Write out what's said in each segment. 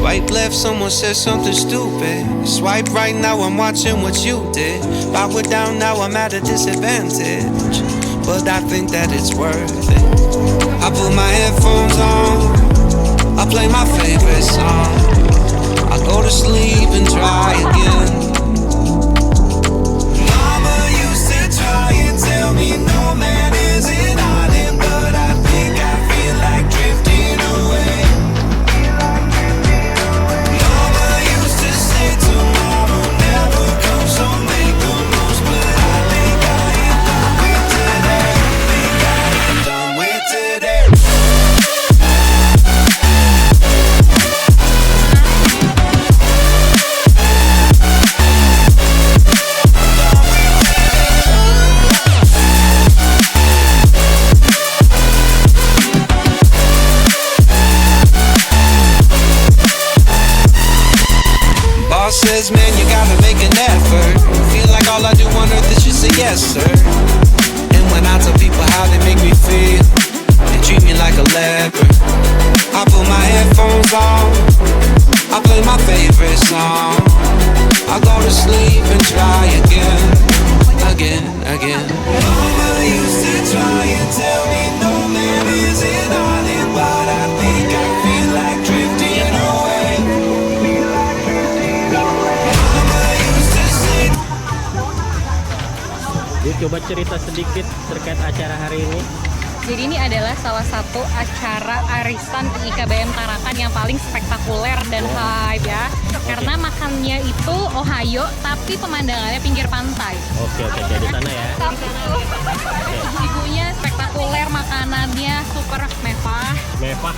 Swipe left, someone said something stupid. Swipe right, now I'm watching what you did. Power down, now I'm at a disadvantage, but I think that it's worth it. I put my headphones on, I play my favorite song, I go to sleep and try again. Mama used to try and tell me no man is an island, but I think I feel like drifting away. Mama used to say tomorrow never comes, so make the most, but I think I am done with today. Think I am done with today. Boss says, man, you gotta make an effort. Feel like all I do on earth is just say yes, sir. And when I tell people how they make me feel, they treat me like a leper. I put my headphones on, I play my favorite song, I go to sleep and try again, again, again. Mama used to try and tell me no man is an island, but I think I feel like drifting away. Yuk coba cerita sedikit terkait acara hari ini. Jadi ini adalah salah satu acara arisan IIKBM Tarakan yang paling spektakuler dan hype ya. Karena makannya itu Ohio, tapi pemandangannya pinggir pantai. Oke, jadi sana ya. Ibunya spektakuler, makanannya super mewah. Mewah.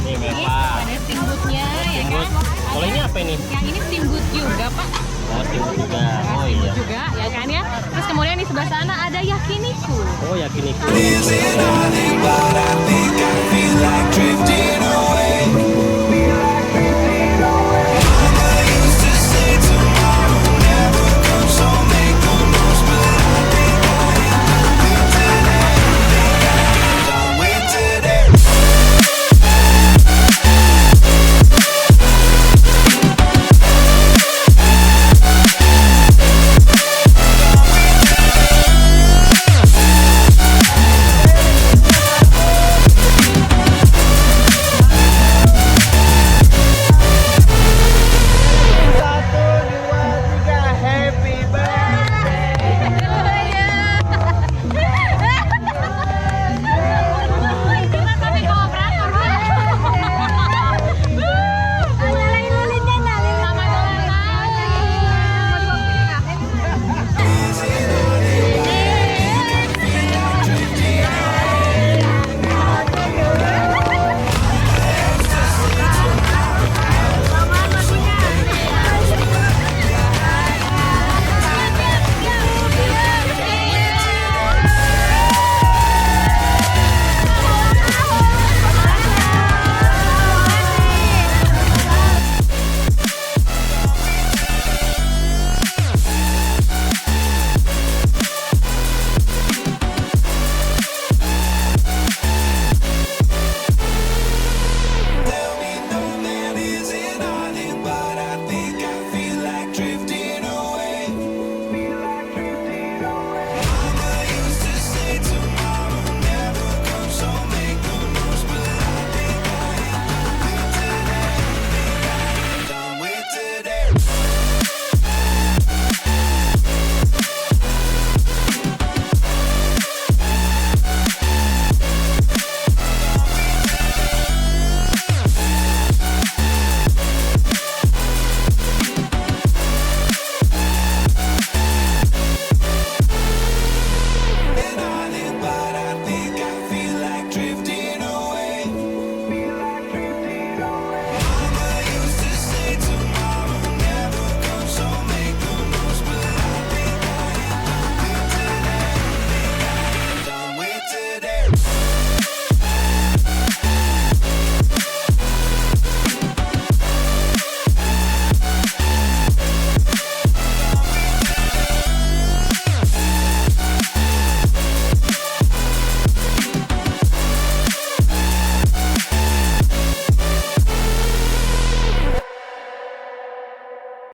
Nih mewah. Ada steamboatnya ya kan. Kalau ini apa ini? Yang ini steamboat juga Pak. Oh, steamboat juga. Oh iya. Juga ya kan ya. Terus kemudian di sebelah sana ada yakiniku. Oh yakiniku. Is it all in, but I think I feel like drifting away.